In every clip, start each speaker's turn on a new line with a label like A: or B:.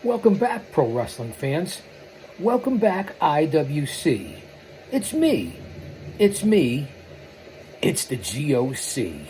A: Welcome back, pro wrestling fans. Welcome back, IWC. It's me. It's me. It's the GOC.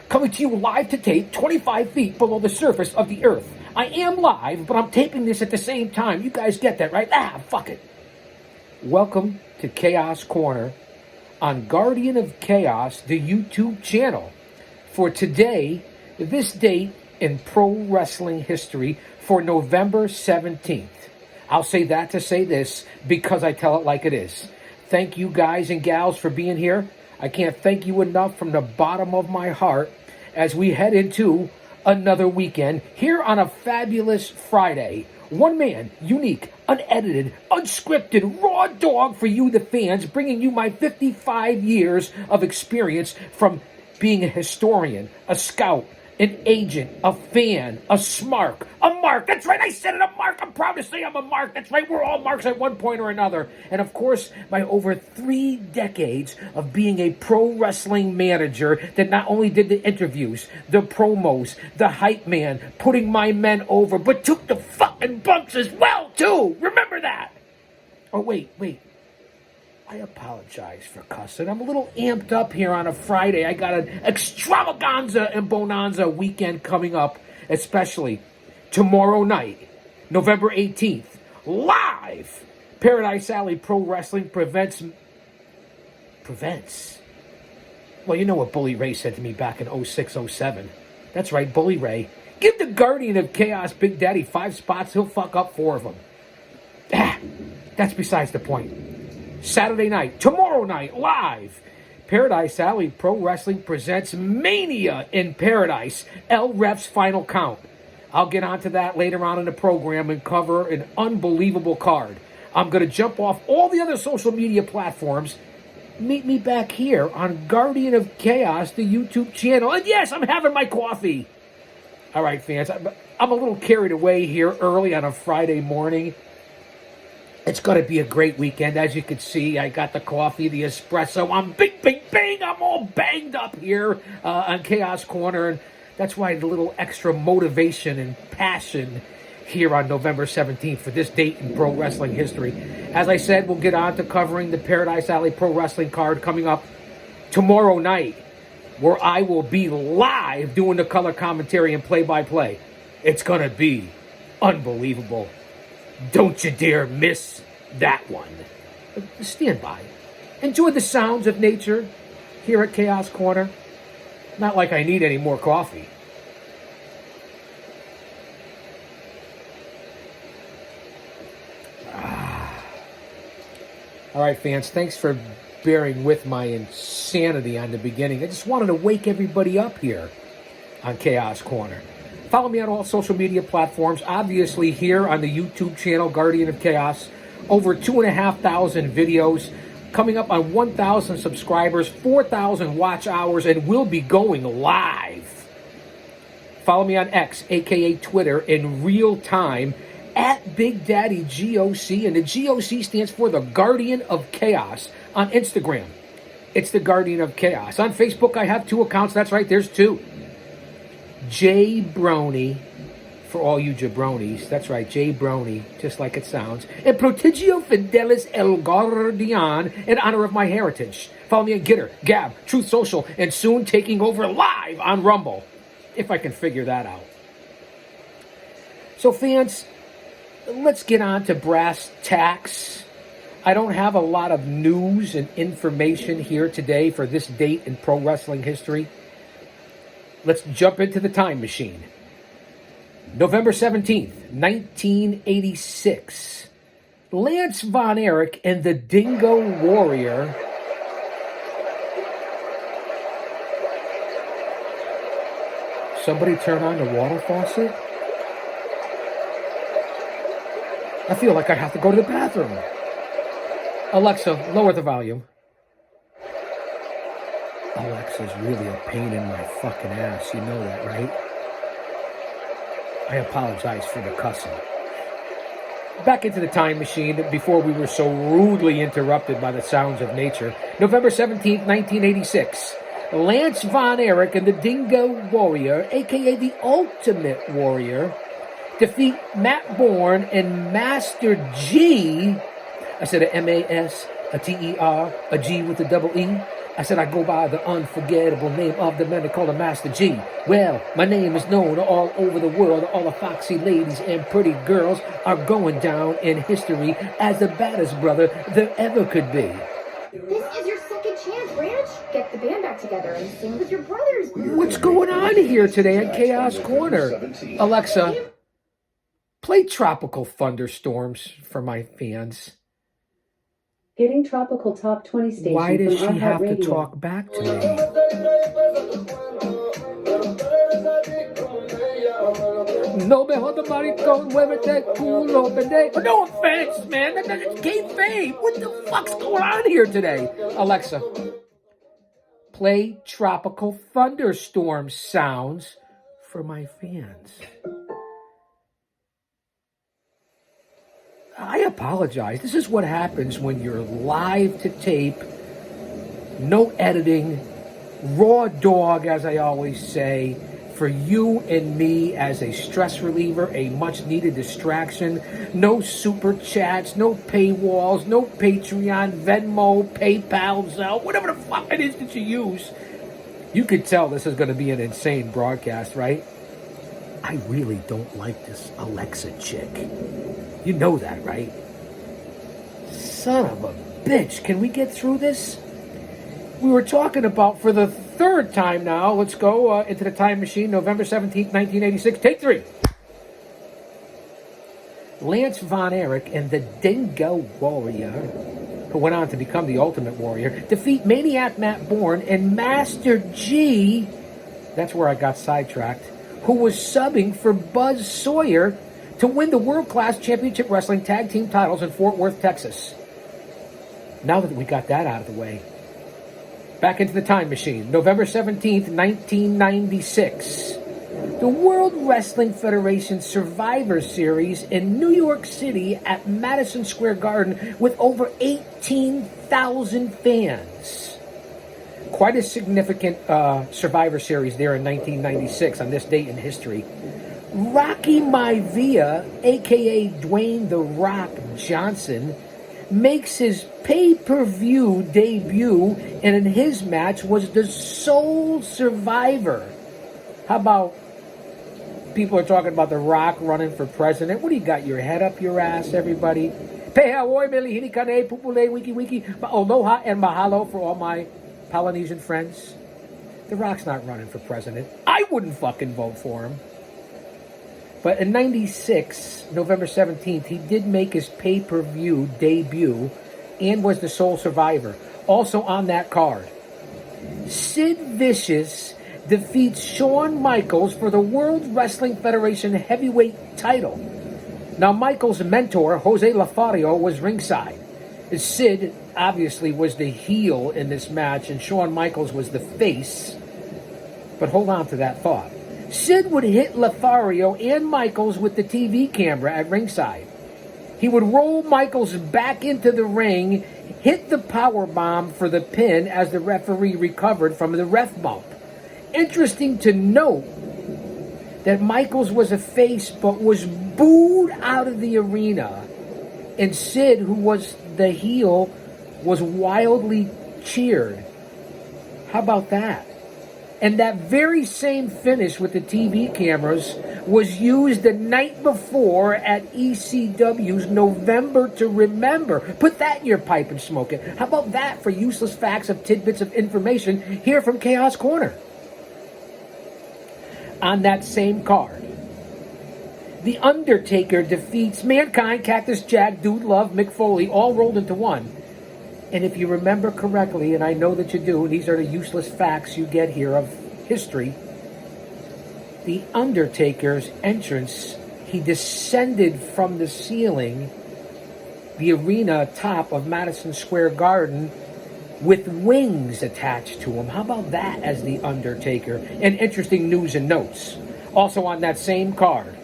A: Coming to you live to tape 25 feet below the surface of the earth. I am live, but I'm taping this at the same time. You guys get that, right? Fuck it. Welcome to Chaos Corner on Guardian of Chaos, the YouTube channel. For today, this date in pro wrestling history for November 17th. I'll say that to say this because I tell it like it is. Thank you guys and gals for being here. I can't thank you enough from the bottom of my heart as we head into another weekend here on a fabulous Friday. One man, unique, unedited, unscripted, raw dog for you, the fans, bringing you my 55 years of experience from being a historian, a scout, an agent, a fan, a smark, a mark. That's right, I said it, a mark. I'm proud to say I'm a mark. That's right, we're all marks at one point or another. And of course, my over 3 decades of being a pro wrestling manager that not only did the interviews, the promos, the hype man, putting my men over, but took the fucking bumps as well, too. Remember that. Oh, wait. I apologize for cussing. I'm a little amped up here on a Friday. I got an extravaganza and bonanza weekend coming up, especially tomorrow night, November 18th, live. Paradise Alley Pro Wrestling prevents. Well, you know what Bully Ray said to me back in 06, 07. That's right, Bully Ray. Give the Guardian of Chaos Big Daddy 5 spots. He'll fuck up 4 of them. That's besides the point. Saturday night, tomorrow night, live. Paradise Alley Pro Wrestling presents Mania in Paradise, El Ref's Final Count. I'll get onto that later on in the program and cover an unbelievable card. I'm going to jump off all the other social media platforms. Meet me back here on Guardian of Chaos, the YouTube channel. And yes, I'm having my coffee. All right, fans, I'm a little carried away here early on a Friday morning. It's going to be a great weekend. As you can see, I got the coffee, the espresso. I'm bing. I'm all banged up here on Chaos Corner. And that's why the little extra motivation and passion here on November 17th for this date in pro wrestling history. As I said, we'll get on to covering the Paradise Alley Pro Wrestling card coming up tomorrow night, where I will be live doing the color commentary and play-by-play. It's going to be unbelievable. Don't you dare miss that one. Stand by. Enjoy the sounds of nature here at Chaos Corner. Not like I need any more coffee. All right, fans, thanks for bearing with my insanity on the beginning. I just wanted to wake everybody up here on Chaos Corner. Follow me on all social media platforms. Obviously, here on the YouTube channel, Guardian of Chaos. Over 2,500 videos. Coming up on 1,000 subscribers, 4,000 watch hours, and we'll be going live. Follow me on X, a.k.a. Twitter, in real time, at Big Daddy GOC. And the GOC stands for the Guardian of Chaos. On Instagram, it's the Guardian of Chaos. On Facebook, I have 2 accounts. That's right, there's 2. J Brony, for all you jabronis. That's right, J Brony, just like it sounds. And Prodigio Fidelis El Guardian, in honor of my heritage. Follow me on Gitter, Gab, Truth Social, and soon taking over live on Rumble, if I can figure that out. So, fans, let's get on to brass tacks. I don't have a lot of news and information here today for this date in pro wrestling history. Let's jump into the time machine. November 17th, 1986. Lance Von Erich and the Dingo Warrior Somebody turn on the water faucet? I feel like I have to go to the bathroom. Alexa, lower the volume. Alexa's really a pain in my fucking ass. You know that, right? I apologize for the cussing. Back into the time machine before we were so rudely interrupted by the sounds of nature. November 17th, 1986. Lance Von Erich and the Dingo Warrior, a.k.a. the Ultimate Warrior, defeat Matt Bourne and Master G. I said a M-A-S, a T-E-R, a G with a double E. I said I go by the unforgettable name of the man they call him Master G. Well, my name is known all over the world. All the foxy ladies and pretty girls are going down in history as the baddest brother there ever could be.
B: This is your second chance, Ranch. Get the band back together and sing with your brothers.
A: What's going on here today at Chaos Corner? Alexa, play Tropical Thunderstorms for my fans.
C: Getting Tropical Top 20 station.
A: Why does
C: from
A: she have to
C: iHeartRadio.
A: talk back to me? No me jodas maricón, muévete culo, pendejo. No offense, man. That's kayfabe. What the fuck's going on here today? Alexa, play Tropical Thunderstorm sounds for my fans. I apologize. This is what happens when you're live to tape, no editing, raw dog, as I always say, for you and me as a stress reliever, a much needed distraction. No super chats, no paywalls, no Patreon, Venmo, PayPal, Zelle, whatever the fuck it is that you use. You could tell this is going to be an insane broadcast, right? I really don't like this Alexa chick. You know that, right? Son of a bitch. Can we get through this? We were talking about, for the third time now, let's go into the time machine, November 17th, 1986. Take 3. Lance Von Erich and the Dingo Warrior, who went on to become the Ultimate Warrior, defeat Maniac Matt Bourne and Master G, that's where I got sidetracked, who was subbing for Buzz Sawyer, to win the World Class Championship Wrestling Tag Team titles in Fort Worth, Texas. Now that we got that out of the way, back into the time machine, November 17th, 1996. The World Wrestling Federation Survivor Series in New York City at Madison Square Garden with over 18,000 fans. Quite a significant Survivor Series there in 1996 on this date in history. Rocky Maivia, a.k.a. Dwayne "The Rock" Johnson, makes his pay-per-view debut, and in his match was the sole survivor. How about people are talking about The Rock running for president? What do you got, your head up your ass, everybody? Aloha and mahalo for all my Polynesian friends. The Rock's not running for president. I wouldn't fucking vote for him. But in 96, November 17th, he did make his pay-per-view debut and was the sole survivor. Also on that card, Sid Vicious defeats Shawn Michaels for the World Wrestling Federation heavyweight title. Now, Michaels' mentor, Jose Lothario, was ringside. Sid obviously was the heel in this match, and Shawn Michaels was the face. But hold on to that thought. Sid would hit Lothario and Michaels with the TV camera at ringside. He would roll Michaels back into the ring, hit the power bomb for the pin as the referee recovered from the ref bump. Interesting to note that Michaels was a face but was booed out of the arena, and Sid, who was the heel, was wildly cheered. How about that? And that very same finish with the TV cameras was used the night before at ECW's November to Remember. Put that in your pipe and smoke it. How about that for useless facts of tidbits of information here from Chaos Corner? On that same card, The Undertaker defeats Mankind, Cactus Jack, Dude Love, Mick Foley, all rolled into one. And if you remember correctly, and I know that you do, and these are the useless facts you get here of history, The Undertaker's entrance, he descended from the ceiling, the arena top of Madison Square Garden, with wings attached to him. How about that as The Undertaker? And interesting news and notes. Also on that same card,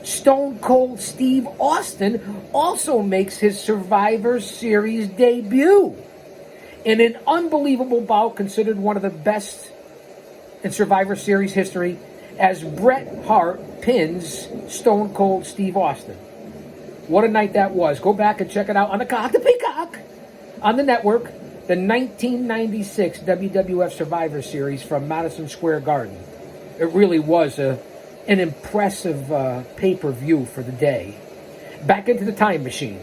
A: Stone Cold Steve Austin also makes his Survivor Series debut in an unbelievable bout considered one of the best in Survivor Series history. as Bret Hart pins Stone Cold Steve Austin. What a night that was. Go back and check it out on the Peacock, on the network. The 1996 WWF Survivor Series from Madison Square Garden. It really was an impressive pay-per-view for the day. Back into the time machine.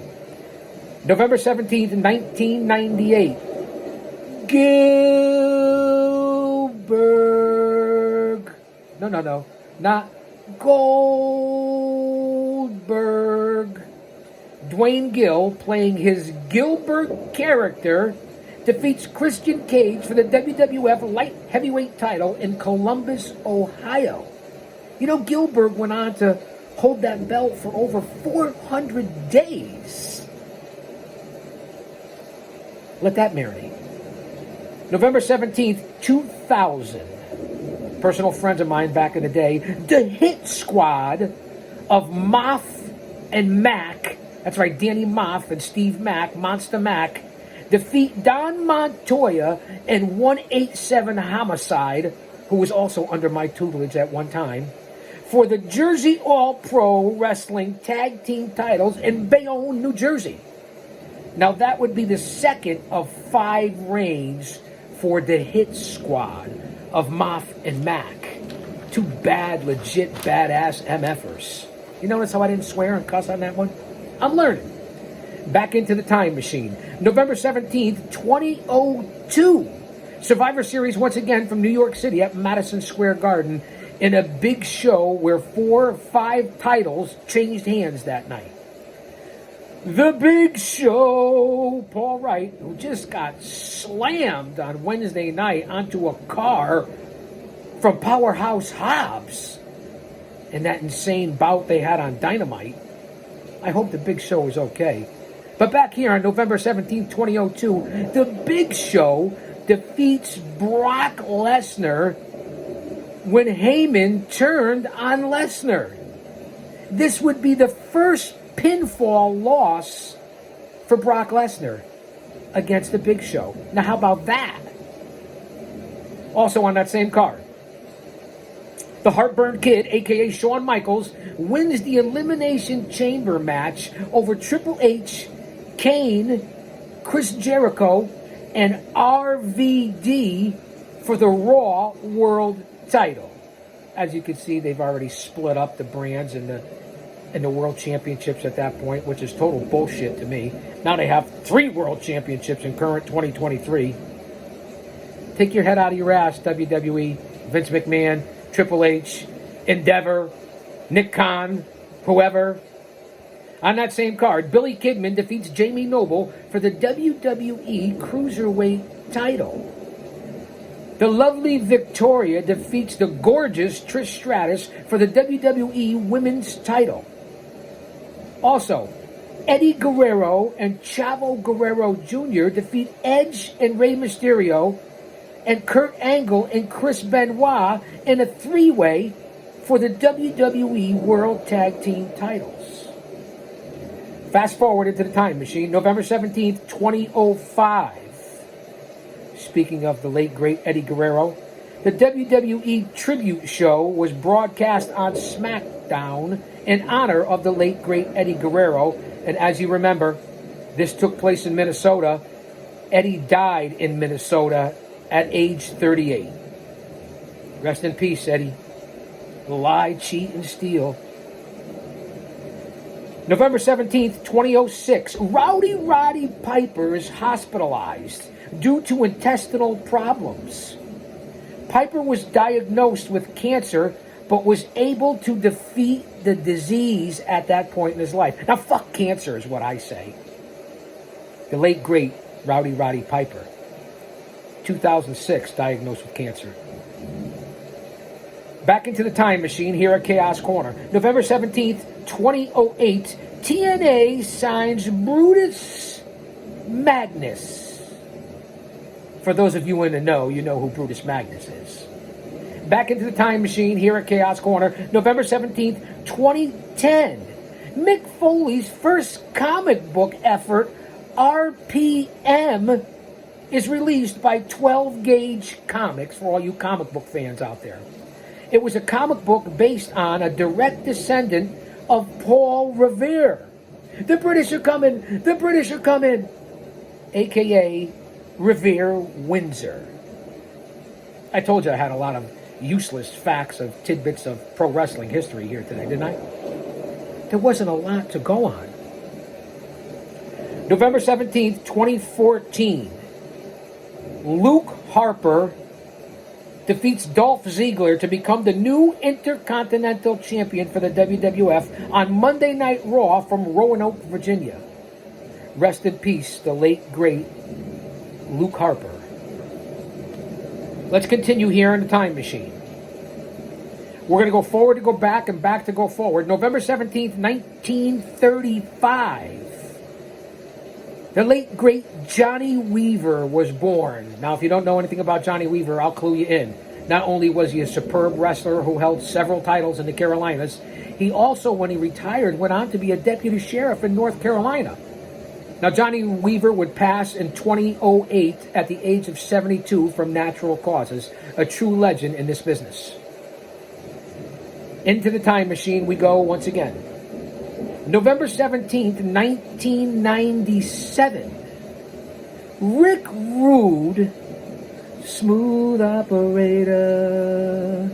A: November 17th, 1998. Gilbert. No. Not Goldberg. Dwayne Gill, playing his Gilbert character, defeats Christian Cage for the WWF Light Heavyweight title in Columbus, Ohio. You know, Gilbert went on to hold that belt for over 400 days. Let that marinate. November 17th, 2000. Personal friends of mine back in the day, the Hit Squad of Moff and Mac, that's right, Danny Moff and Steve Mack, Monster Mac, defeat Don Montoya and 187 Homicide, who was also under my tutelage at one time, for the Jersey All-Pro Wrestling Tag Team titles in Bayonne, New Jersey. Now, that would be the second of 5 reigns for the Hit Squad of Moff and Mac. 2 bad, legit, badass MFers. You notice how I didn't swear and cuss on that one? I'm learning. Back into the time machine. November 17th, 2002. Survivor Series once again from New York City at Madison Square Garden in a big show where 4 or 5 titles changed hands that night. The Big Show, Paul Wright, who just got slammed on Wednesday night onto a car from Powerhouse Hobbs in that insane bout they had on Dynamite. I hope the Big Show is okay. But back here on November 17th, 2002, the Big Show defeats Brock Lesnar when Heyman turned on Lesnar. This would be the first pinfall loss for Brock Lesnar against the Big Show. Now, how about that? Also on that same card, the Heartburn Kid, a.k.a. Shawn Michaels, wins the Elimination Chamber match over Triple H, Kane, Chris Jericho, and RVD for the Raw World title. As you can see, they've already split up the brands and the World Championships at that point, which is total bullshit to me. Now they have 3 World Championships in current 2023. Take your head out of your ass, WWE, Vince McMahon, Triple H, Endeavor, Nick Khan, whoever. On that same card, Billy Kidman defeats Jamie Noble for the WWE Cruiserweight title. The lovely Victoria defeats the gorgeous Trish Stratus for the WWE Women's title. Also, Eddie Guerrero and Chavo Guerrero Jr. defeat Edge and Rey Mysterio and Kurt Angle and Chris Benoit in a 3-way for the WWE World Tag Team titles. Fast forward into the time machine, November 17th, 2005. Speaking of the late, great Eddie Guerrero, the WWE Tribute Show was broadcast on SmackDown in honor of the late, great Eddie Guerrero. And as you remember, this took place in Minnesota. Eddie died in Minnesota at age 38. Rest in peace, Eddie. Lie, cheat, and steal. November 17th, 2006. Rowdy Roddy Piper is hospitalized due to intestinal problems. Piper was diagnosed with cancer, but was able to defeat the disease at that point in his life. Now, fuck cancer is what I say. The late, great Rowdy Roddy Piper. 2006, diagnosed with cancer. Back into the time machine here at Chaos Corner. November 17th, 2008, TNA signs Brutus Magnus. For those of you in the know, you know who Brutus Magnus is. Back into the time machine here at Chaos Corner, November 17th, 2010. Mick Foley's first comic book effort, RPM, is released by 12 Gauge Comics for all you comic book fans out there. It was a comic book based on a direct descendant of Paul Revere. The British are coming! The British are coming! AKA Revere Windsor. I told you I had a lot of useless facts of tidbits of pro wrestling history here today, didn't I? There wasn't a lot to go on. November 17th, 2014. Luke Harper defeats Dolph Ziggler to become the new Intercontinental Champion for the WWF on Monday Night Raw from Roanoke, Virginia. Rest in peace, the late, great Luke Harper. Let's continue here in the time machine. We're going to go forward to go back and back to go forward. November 17th, 1935. The late, great Johnny Weaver was born. Now, if you don't know anything about Johnny Weaver, I'll clue you in. Not only was he a superb wrestler who held several titles in the Carolinas, he also, when he retired, went on to be a deputy sheriff in North Carolina. Now, Johnny Weaver would pass in 2008 at the age of 72 from natural causes, a true legend in this business. Into the time machine we go once again. November 17th, 1997. Rick Rude, smooth operator.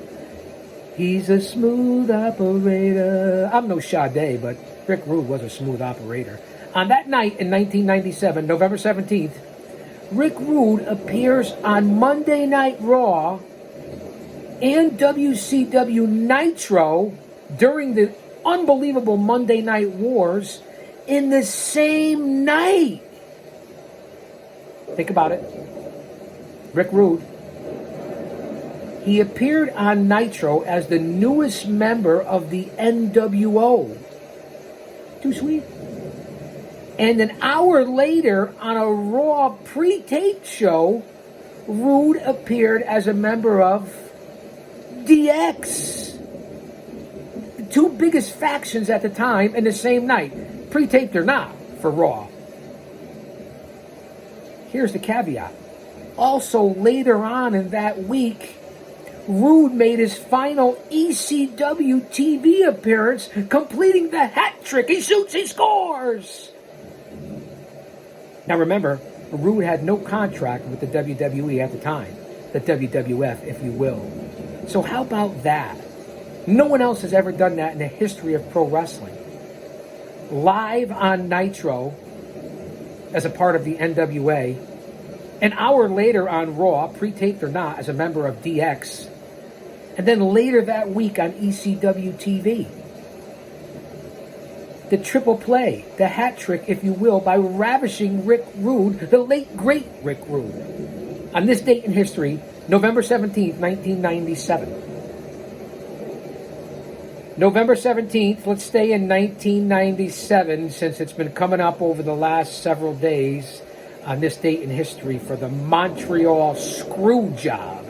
A: He's a smooth operator. I'm no Sade, but Rick Rude was a smooth operator. On that night in 1997, November 17th, Rick Rude appears on Monday Night Raw and WCW Nitro during the unbelievable Monday Night Wars in the same night. Think about it. Rick Rude. He appeared on Nitro as the newest member of the NWO. Too sweet. And an hour later, on a Raw pre-taped show, Rude appeared as a member of DX. The two biggest factions at the time in the same night, pre-taped or not, for Raw. Here's the caveat. Also, later on in that week, Rude made his final ECW TV appearance, completing the hat trick. He shoots, he scores! Now remember, Rude had no contract with the WWE at the time. The WWF, if you will. So how about that? No one else has ever done that in the history of pro wrestling. Live on Nitro, as a part of the NWA, an hour later on Raw, pre-taped or not, as a member of DX, and then later that week on ECW TV. The triple play, the hat trick, if you will, by ravishing Rick Rude, the late, great Rick Rude. On this date in history, November 17th, 1997. November 17th, let's stay in 1997 since it's been coming up over the last several days on this date in history for the Montreal Screwjob.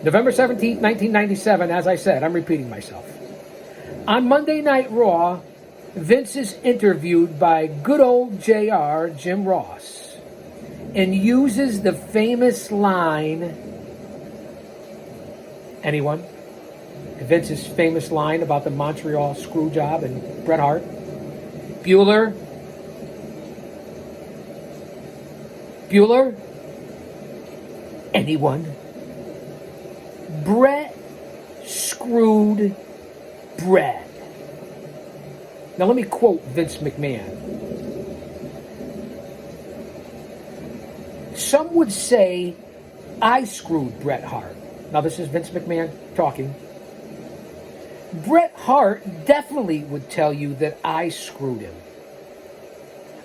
A: November 17th, 1997, as I said, I'm repeating myself. On Monday Night Raw, Vince is interviewed by good old JR, Jim Ross, and uses the famous line, anyone? Vince's famous line about the Montreal Screwjob and Bret Hart? Bueller? Bueller? Anyone? Bret screwed Bret. Now let me quote Vince McMahon. Some would say I screwed Bret Hart. Now this is Vince McMahon talking. Bret Hart definitely would tell you that I screwed him.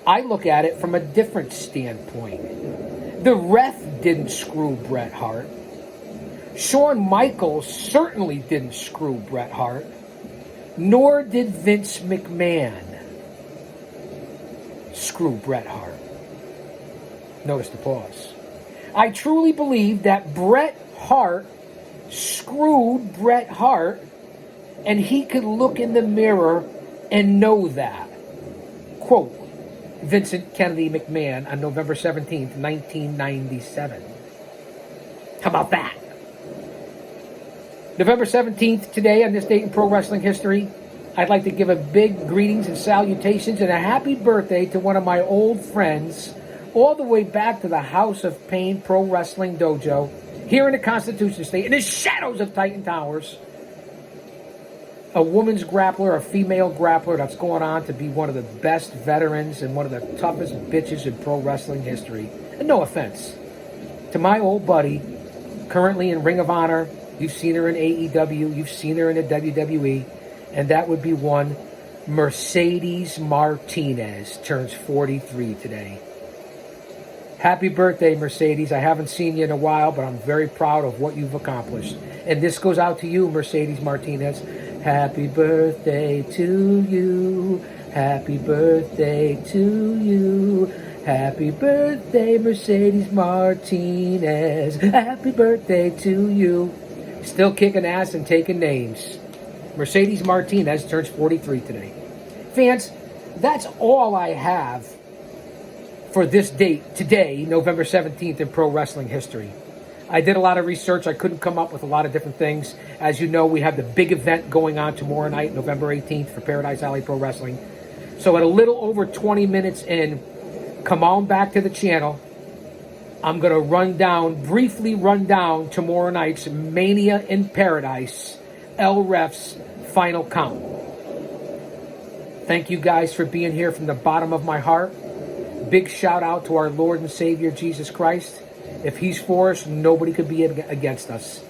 A: I look at it from a different standpoint. The ref didn't screw Bret Hart. Shawn Michaels certainly didn't screw Bret Hart. Nor did Vince McMahon screw Bret Hart. Notice the pause. I truly believe that Bret Hart screwed Bret Hart, and he could look in the mirror and know that. Quote, Vincent Kennedy McMahon on November 17th, 1997. How about that? November 17th, today, on this date in pro wrestling history, I'd like to give a big greetings and salutations and a happy birthday to one of my old friends, all the way back to the House of Pain Pro Wrestling Dojo, here in the Constitution State, in the shadows of Titan Towers. A woman's grappler, a female grappler that's going on to be one of the best veterans and one of the toughest bitches in pro wrestling history. And no offense to my old buddy, currently in Ring of Honor. You've seen her in AEW, you've seen her in the WWE, and that would be one Mercedes Martinez, turns 43 today. Happy birthday, Mercedes. I haven't seen you in a while, but I'm very proud of what you've accomplished. And this goes out to you, Mercedes Martinez. Happy birthday to you. Happy birthday to you. Happy birthday, Mercedes Martinez. Happy birthday to you. Still kicking ass and taking names. Mercedes Martinez turns 43 today. Fans, that's all I have for this date, today, November 17th, in pro wrestling history. I did a lot of research. I couldn't come up with a lot of different things. As you know, we have the big event going on tomorrow night, November 18th, for Paradise Alley Pro Wrestling. So at a little over 20 minutes in, come on back to the channel. I'm going to briefly run down tomorrow night's Mania in Paradise, El Ref's final count. Thank you guys for being here from the bottom of my heart. Big shout out to our Lord and Savior, Jesus Christ. If he's for us, nobody could be against us.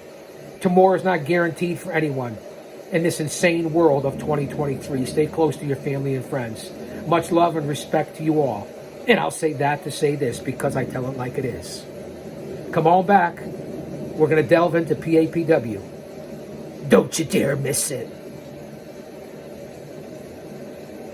A: Tomorrow is not guaranteed for anyone in this insane world of 2023. Stay close to your family and friends. Much love and respect to you all. And I'll say that to say this because I tell it like it is. Come on back. We're going to delve into PAPW. Don't you dare miss it.